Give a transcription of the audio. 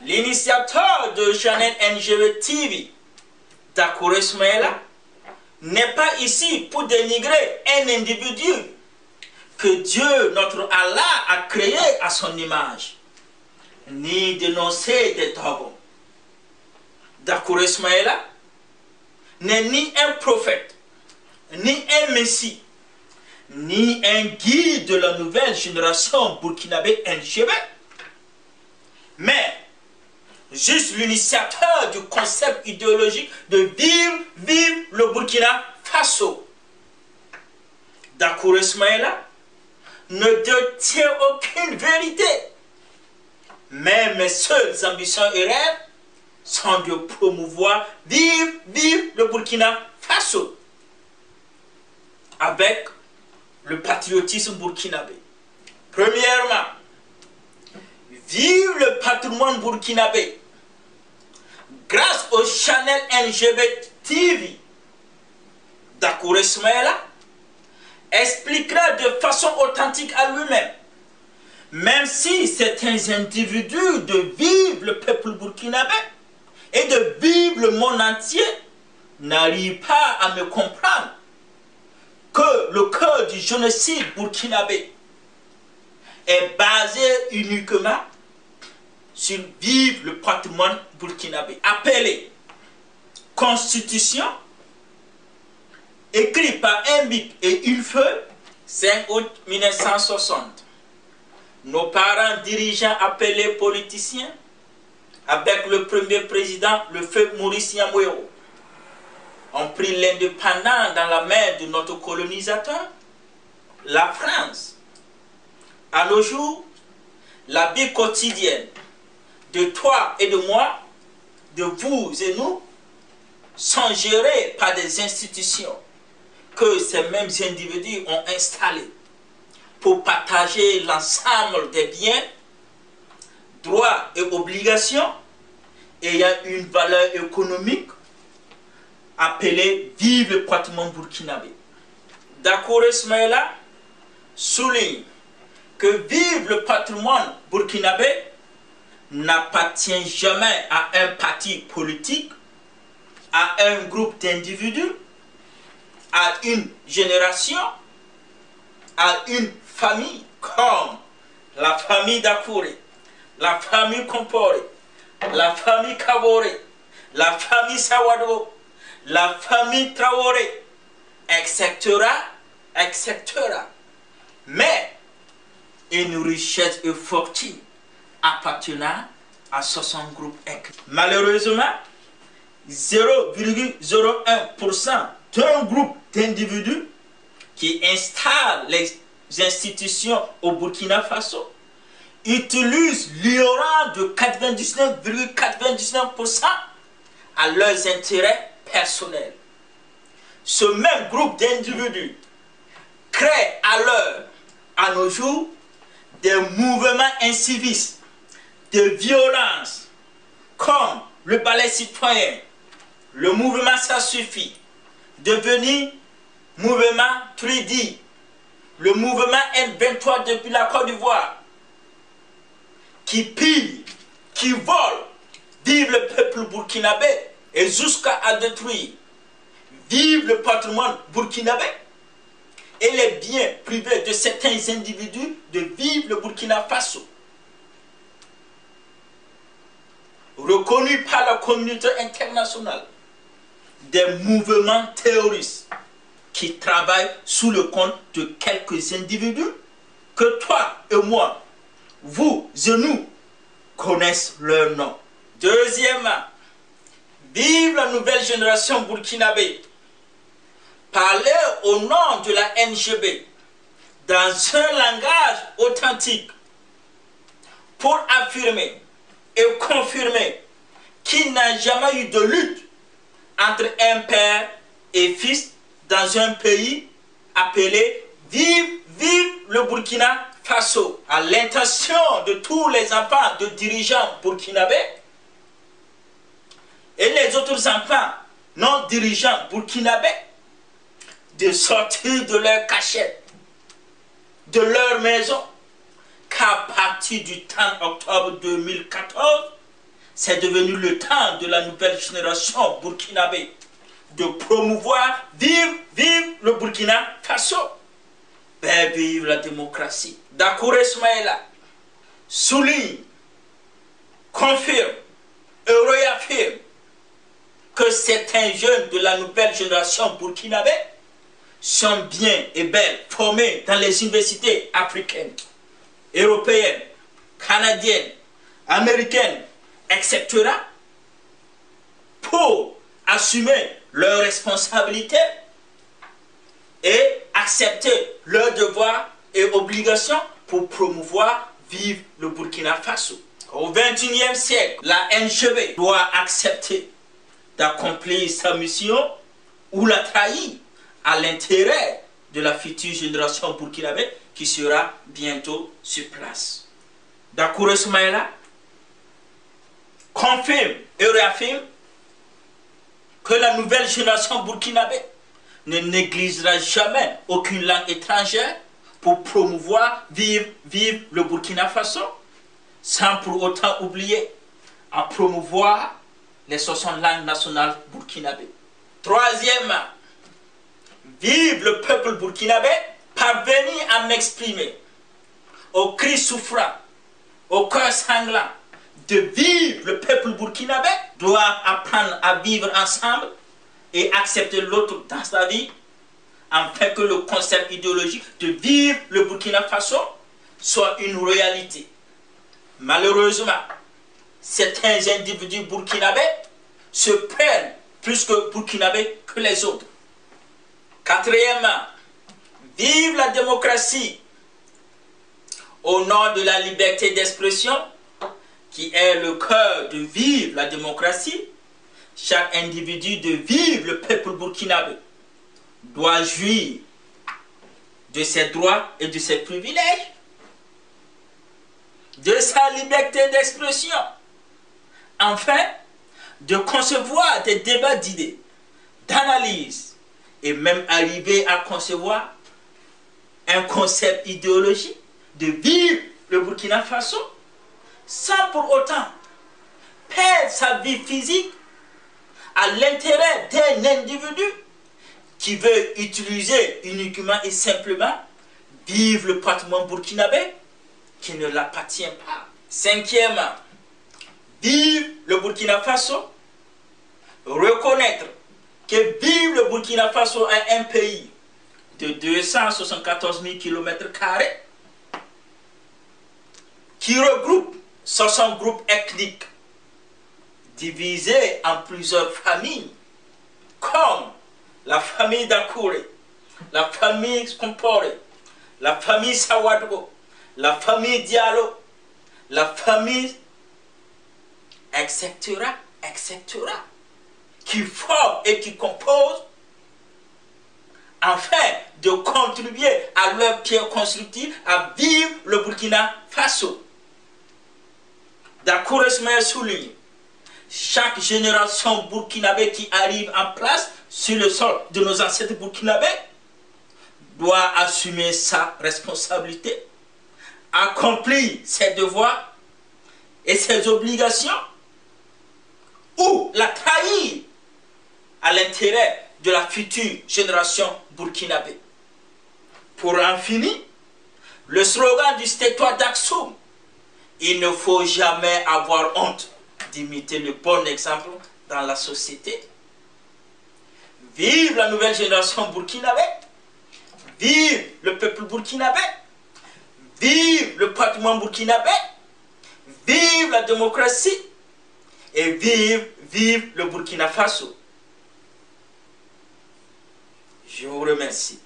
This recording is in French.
L'initiateur de Channel NGB TV, Dakouré Soumaïla, n'est pas ici pour dénigrer un individu que Dieu, notre Allah, a créé à son image, ni dénoncer des dogmes. Dakouré Soumaïla n'est ni un prophète, ni un messie, ni un guide de la nouvelle génération burkinabé NGB, mais juste l'initiateur du concept idéologique de vive le Burkina Faso. Dakouré Soumaïla ne détient aucune vérité, mais mes seules ambitions et rêves sont de promouvoir vive le Burkina Faso avec le patriotisme burkinabé. Premièrement, vive le patrimoine burkinabé grâce au Channel NGB TV. Dakouré Soumaïla expliquera de façon authentique à lui-même, même si certains individus de vivre le peuple burkinabé et de vivre le monde entier n'arrivent pas à me comprendre, que le cœur du génocide burkinabé est basé uniquement sur vivre le patrimoine burkinabé, appelé Constitution, écrit par un bic et une feuille, 5 août 1960. Nos parents dirigeants appelés politiciens, avec le premier président, le feu Maurice Yamouéo, ont pris l'indépendance dans la main de notre colonisateur, la France. À nos jours, la vie quotidienne de toi et de moi, de vous et nous, sont gérées par des institutions que ces mêmes individus ont installées pour partager l'ensemble des biens, droits et obligations ayant une valeur économique appelée vive le patrimoine burkinabé. Dakouré Soumaïla souligne que vive le patrimoine burkinabé n'appartient jamais à un parti politique, à un groupe d'individus, à une génération, à une famille comme la famille Dakouré, la famille Komporé, la famille Kaboré, la famille Sawado, la famille Traoré, etc., etc. Mais une richesse et fortune appartenant à 60 groupes inclus. Malheureusement, 0,01% d'un groupe d'individus qui installent les institutions au Burkina Faso utilisent l'ignorance de 99,99% à leurs intérêts personnels. Ce même groupe d'individus crée alors, à nos jours, des mouvements incivistes, de violence, comme le ballet citoyen, le mouvement Ça Suffit, devenu mouvement 3D, le mouvement M23 depuis la Côte d'Ivoire, qui pille, qui vole, vive le peuple burkinabé et jusqu'à détruire, vive le patrimoine burkinabé et les biens privés de certains individus de vivre le Burkina Faso. Reconnus par la communauté internationale, des mouvements terroristes qui travaillent sous le compte de quelques individus que toi et moi, vous et nous, connaissons leur nom. Deuxièmement, vive la nouvelle génération burkinabé. Parler au nom de la NGB dans un langage authentique pour affirmer et confirmer qu'il n'a jamais eu de lutte entre un père et fils dans un pays appelé vive le Burkina Faso, à l'intention de tous les enfants de dirigeants burkinabés et les autres enfants non dirigeants burkinabés de sortir de leur cachette, de leur maison, qu'à partir du 30 octobre 2014, c'est devenu le temps de la nouvelle génération burkinabé de promouvoir vive le Burkina Faso. Ben, vive la démocratie. Dakouré Soumaïla souligne, confirme et réaffirme que certains jeunes de la nouvelle génération burkinabé sont bien et belles formés dans les universités africaines, européennes, canadiennes, américaines, etc. pour assumer leurs responsabilités et accepter leurs devoirs et obligations pour promouvoir vive le Burkina Faso. Au XXIe siècle, la NGB doit accepter d'accomplir sa mission ou la trahir à l'intérêt de la future génération burkinabé qui sera bientôt sur place. Dakouré Soumaïla confirme et réaffirme que la nouvelle génération burkinabé ne négligera jamais aucune langue étrangère pour promouvoir vive le Burkina Faso, sans pour autant oublier à promouvoir les 60 langues nationales burkinabé. Troisièmement, vive le peuple burkinabé, parvenir à m'exprimer au cri souffrant, au cœur sanglant, de vivre le peuple burkinabé, doit apprendre à vivre ensemble et accepter l'autre dans sa vie, afin que le concept idéologique de vivre le Burkina Faso soit une réalité. Malheureusement, certains individus burkinabés se prennent plus que burkinabés que les autres. Quatrièmement, vive la démocratie au nom de la liberté d'expression, qui est le cœur de vivre la démocratie. Chaque individu de vivre le peuple burkinabé doit jouir de ses droits et de ses privilèges, de sa liberté d'expression, enfin de concevoir des débats d'idées, d'analyse et même arriver à concevoir un concept idéologique de vivre le Burkina Faso sans pour autant perdre sa vie physique à l'intérêt d'un individu qui veut utiliser uniquement et simplement vivre le patrimoine burkinabé qui ne l'appartient pas. Cinquièmement, vive le Burkina Faso, reconnaître que vive le Burkina Faso est un pays de 274 000 km² qui regroupe 60 groupes ethniques divisés en plusieurs familles, comme la famille Dakouré, la famille Komporé, la famille Sawadgo, la famille Diallo, la famille, etc., etc., qui forment et qui composent afin de contribuer à leur pierre constructive à vivre le Burkina Faso. Dakouré souligne, chaque génération burkinabé qui arrive en place sur le sol de nos ancêtres burkinabés doit assumer sa responsabilité, accomplir ses devoirs et ses obligations ou la trahir à l'intérêt de la future génération burkinabé. Pour en finir, le slogan du territoire d'Aksum, il ne faut jamais avoir honte d'imiter le bon exemple dans la société. Vive la nouvelle génération burkinabé, vive le peuple burkinabé, vive le patrimoine burkinabé, vive la démocratie et vive le Burkina Faso. Je vous remercie.